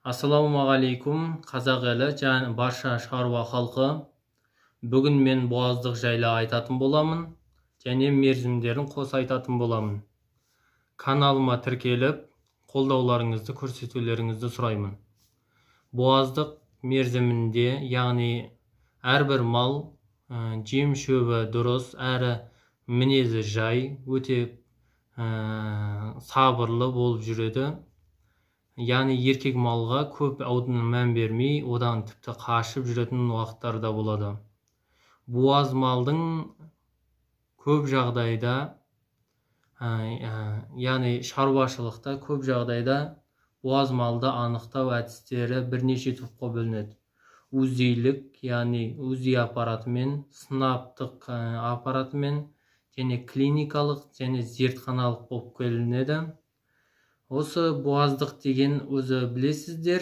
Ассаламуалейкум, қазақ елі және барша шаруа халқы. Бүгін мен буаздық жайлы айтатын боламын, және мерзімдерін қоса айтатын боламын. Каналыма тіркеліп, қолдауларыңызды көрсетулеріңізді сұраймын. Буаздық мерзімінде, яғни әрбір мал жем шөбі дұрыс, әрі мінезі жай, өте сабырлы болып жүреді. Яғни еркек малға көп мән бермей, одан тіпті қашып жүретін уақыттарда болады. Буаз малдың көп жағдайда, яғни шаруашылықта көп жағдайда буаз малды анықтау әдістері бірнеше топқа бөлінеді. Узилік, яғни узи аппаратымен, сынаптық аппаратымен, және клиникалық және зертханалық болып бөлінеді. Осы буаздық деген өзі білесіздер,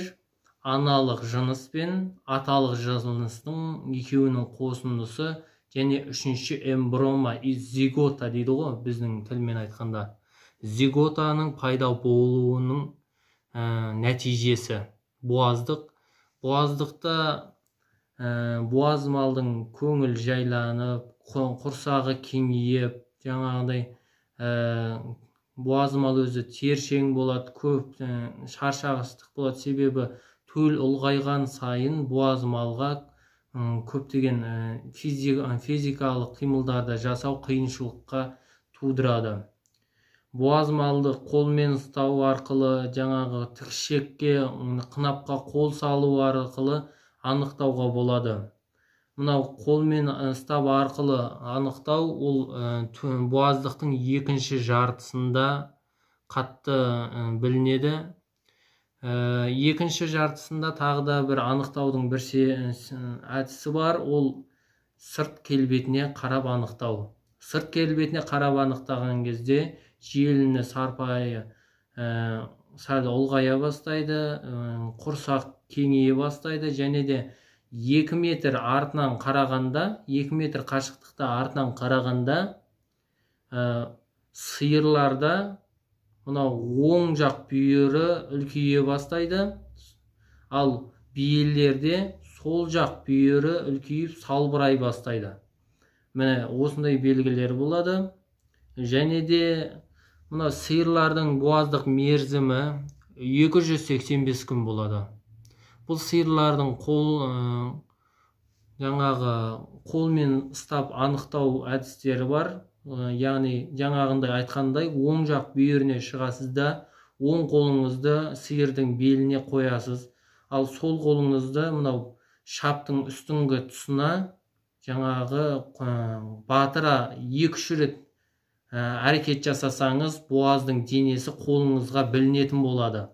аналық жыныс пен аталық жыныстың екеуінің қосындысы және үшінші эмброма, зигота дейді ғой біздің тілмен айтқанда. Зиготаның пайда болуының нәтижесі буаздық. Буаздықта буаз малдың көңіл жайланып, құрсағы кеңейіп, жаңағыдай буаз мал өзі тершең болады, көп шаршағыштық болады, себебі төл ұлғайған сайын буаз малға көптеген физикалық қимылдарды жасау қиыншылыққа тудырады. Буаз малды қолмен ұстау арқылы, жаңағы тікшекке, қынапқа қол салу арқылы анықтауға болады. Мынау қолмен ұстау арқылы анықтау, ол буаздықтың екінші жартысында қатты білінеді. Екінші жартысында тағы да бір анықтаудың бір әдісі бар, ол сырт келбетіне қарап анықтау. Сырт келбетіне қарап анықтаған кезде желіні сарпайы сәл ұлғая бастайды, құрсақ кеңейе бастайды, және де 2 метр артынан қарағанда, 2 метр қашықтықта артынан қарағанда сиырларда мынау оң жақ бүйірі үлкейе бастайды, ал биелерде сол жақ бүйірі үлкейіп салбырай бастайды. Міне осындай белгілер болады. Және де мына сиырлардың буаздық мерзімі 285 күн болады. Бұл сиырлардың қолмен ұстап анықтау әдістері бар. Яғни жаңағындай айтқандай, оң жақ бүйіріне шығасыз да, оң қолыңызды сиырдың беліне қоясыз. Ал сол қолыңызды мынау шаптың үстіңгі тұсына жаңағы батыра 2-3 рет әрекет жасасаңыз, буаздың денесі қолыңызға білінетін болады.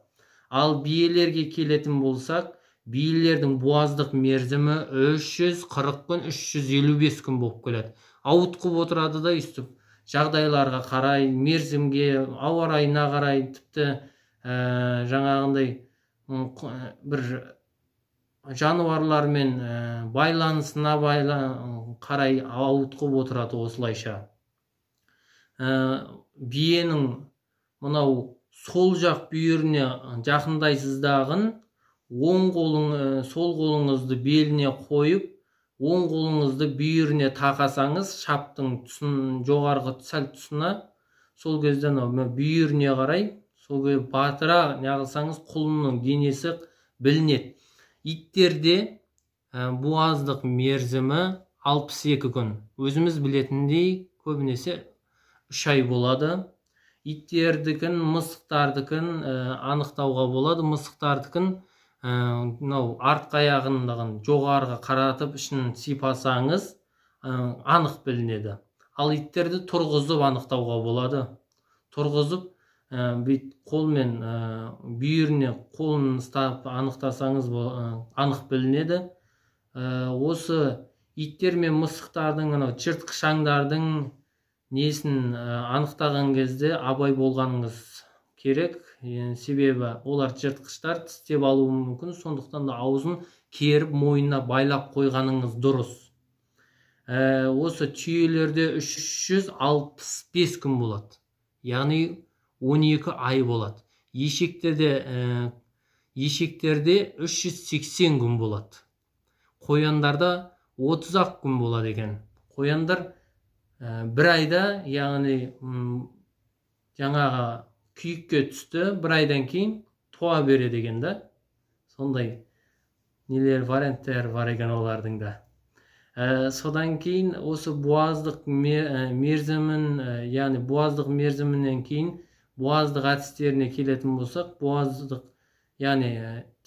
Ал биелерге келетін болсақ, биелердің буаздық мерзімі 340 күн, 355 күн болып келеді. Ауытқып отырады да үстіп. Жағдайларға қарай, мерзімге, ауа райына қарай, тіпті жаңағындай бір жануарлармен байланысына қарай ауытқып отырады осылайша. Биенің мынау сол жақ бүйіріне жақындайсыздағын, сол қолыңызды беліне қойып, оң қолыңызды бүйіріне тақасаңыз, шаптың тұсын жоғарғы сәл тұсына, сол кезде бүйіріне қарай, сол батыра неғылсаңыз, құлынның денесі білінеді. Иттерде буаздық мерзімі 62 күн. Өзіміз білетіндей көбінесе 3 ай болады. Иттердікін, мысықтардікін анықтауға болады. Мысықтардікін артқы аяғын жоғарғы қаратып ішін сипасаңыз анық білінеді. Ал иттерді тұрғызып анықтауға болады. Тұрғызып қолмен бүйіріне қолын ұстап анықтасаңыз анық білінеді. Осы иттер мен мысықтардың, жыртқышаңдардың несін анықтаған кезде абай болғаныңыз керек. Себебі олар жыртқыштар, тістеп алуы мүмкін, сондықтан да аузын керіп мойнына байлап қойғаныңыз дұрыс. Осы түйелерде 365 күн болады. Яғни 12 ай болады. Ешектерде ешектерде 380 күн болады. Қояндарда 30-ақ күн болады екен. Қояндар бір айда, яғни жаңағы күйікке түсті, бір айдан кейін туа береді екен да. Сондай нелер варианттар бар екен олардың да. Содан кейін осы буаздық мерзімін, яғни буаздық мерзімінен кейін буаздық әдістеріне келетін болсақ, буаздық, яғни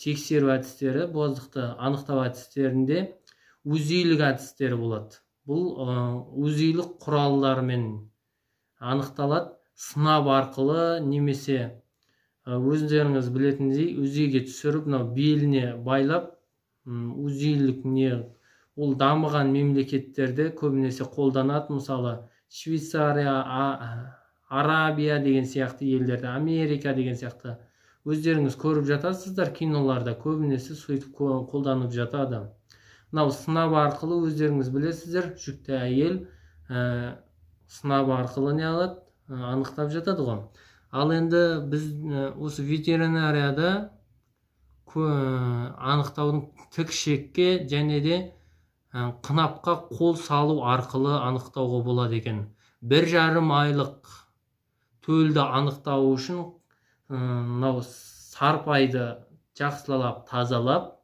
тексеру әдістері, буаздықты анықтау әдістерінде УЗИ-лік әдістері болады. Бұл УЗИ-лік құралдармен анықталады. Сынап арқылы немесе өздеріңіз білетіндей УЗИ-ге түсіріп, беліне байлап, УЗИ-лік ол дамыған мемлекеттерде көбінесе қолданады. Мысалы, Швейцария, Арабия деген сияқты елдерде, Америка деген сияқты өздеріңіз көріп жатасыздар, киноларда көбінесе сөйтіп қолданып жатады. Мынау сынап арқылы өздеріңіз білесіздер, жүкті әйел сынап арқылы не алады, анықтап жатады ғой. Ал енді біз осы ветеринарияда анықтаудың тікшекке және де қынапқа қол салу арқылы анықтауға болады екен. 1,5 айлық төлді анықтау үшін мынау сарпайды жақсылап тазалап,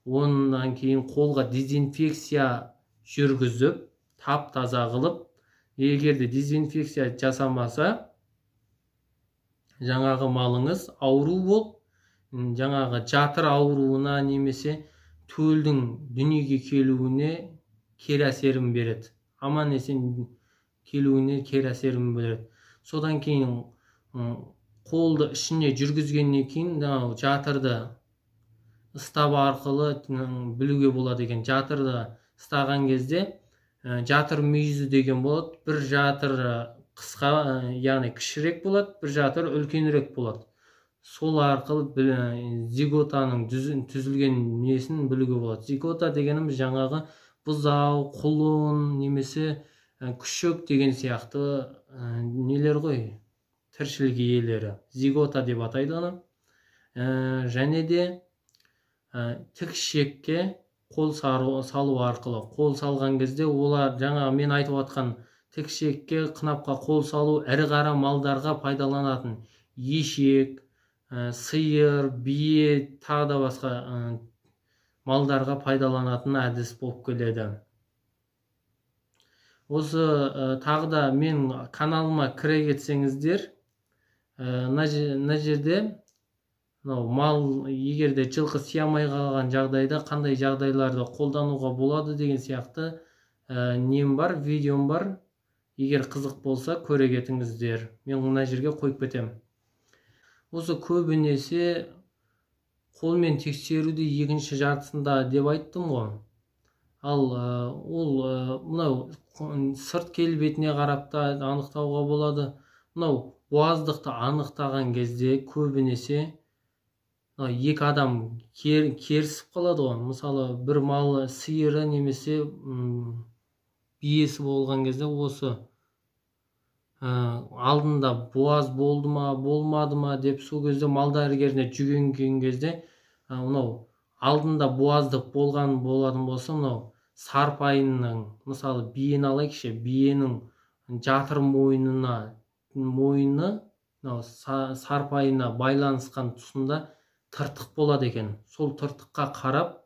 ондан кейін қолға дезинфекция жүргізіп, тап-таза қылып, егерде дезинфекция жасамаса, жаңағы малыңыз ауру болып, жаңағы жатыр ауруына немесе төлдің дүниеге келуіне кері әсерін береді. Аман есен келуіне кері әсерін береді. Содан кейін қолды ішіне жүргізгеннен кейін жатырды ұстап арқылы білуге болады екен. Жатырды ұстаған кезде жатыр мүйізі деген болады. Бір жатыр қысқа, яғни кішірек болады, бір жатыр үлкенірек болады. Сол арқылы зиготаның түзілген несін білуге болады. Зигота дегеніміз жаңағы бұзау, құлын немесе күшік деген сияқты нелер ғой, тіршілік иелері. Зигота деп атайды оны. Және де тікшекке қол салу арқылы. Қол салған кезде олар жаңағы мен айтып атқан тікшекке, қынапқа қол салу ірі қара малдарға пайдаланатын ешек, сиыр, бие, тағы да басқа малдарға пайдаланатын әдіс болып келеді. Осы тағы да мен каналыма кіре кетсеңіздер, мына жерде мал егерде жылқы сиямай қалған жағдайда қандай жағдайларды қолдануға болады деген сияқты нем бар, видеом бар. Егер қызық болса көре кетіңіздер. Мен мына жерге қойып кетем. Осы көбінесе қолмен тексеруді екінші жартысында деп айттым ғой. Ал ол мынау сырт келбетіне қарап та анықтауға болады. Мынау буаздықты анықтаған кезде көбінесе екі адам керісіп қалады ғой. Мысалы, бір мал сиыры немесе биесі болған кезде осы алдында буаз болды ма, болмады ма деп сол кезде мал дәрігеріне жүгінген кезде мынау алдында буаздық болған болатын болса, мынау сарпайының, мысалы биені алайықшы, биенің жатыр мойны сарпайына байланысқан тұсында тыртық болады екен. Сол тыртыққа қарап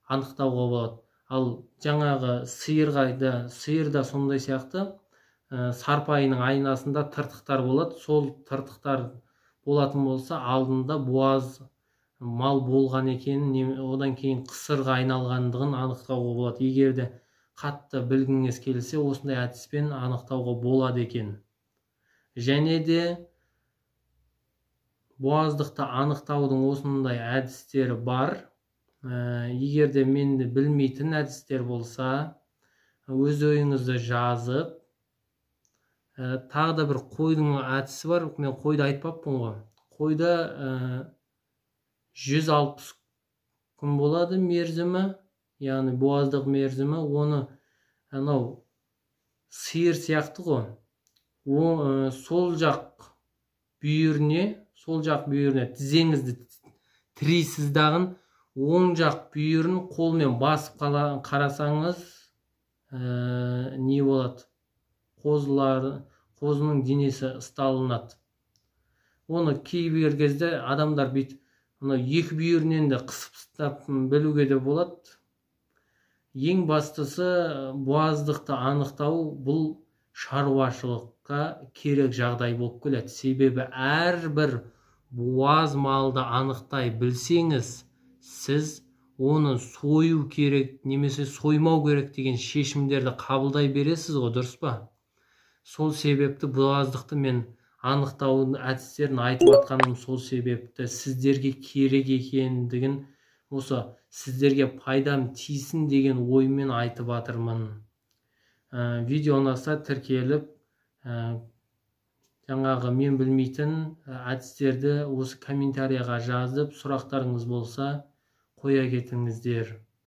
анықтауға болады. Ал жаңағы сиырда сондай сияқты сарпайының айнасында тыртықтар болады. Сол тыртықтар болатын болса, алдында буаз мал болған екенін, одан кейін қысырға айналғандығын анықтауға болады. Егерде қатты білгіңіз келсе, осындай әдіспен анықтауға болады екен. Және де буаздықты анықтаудың осындай әдістері бар. Егерде менде білмейтін әдістер болса, өз ойыңызды жазып, тағы да бір қойдың әдісі бар. Мен қойды айтпаппын ғой. Қойда 160 күн болады мерзімі, яғни буаздық мерзімі. Оны анау сиыр сияқты ғой. Сол жақ бүйіріне тізеңізді тірейсіз дағын оң жақ бүйірін қолмен басып қарасаңыз не болады? Қозының денесі ысталынады. Оны кейбір кезде адамдар бүйтіп екі бүйірінен де қысып ұстап білуге де болады. Ең бастысы буаздықты анықтау бұл шаруашылыққа керек жағдай болып келеді. Себебі әрбір буаз малды анықтай білсеңіз, сіз оны сою керек немесе соймау керек деген шешімдерді қабылдай бересіз ғой, дұрыс па? Сол себепті буаздықты мен анықтау әдістерін айтып жатқаным сол себепті, сіздерге керек екендігін, осы сіздерге пайдам тисін деген оймен айтып жатырмын. Видео ұнаса тіркеліп, жаңағы мен білмейтін әдістерді осы комментарияға жазып, сұрақтарыңыз болса қоя кетіңіздер.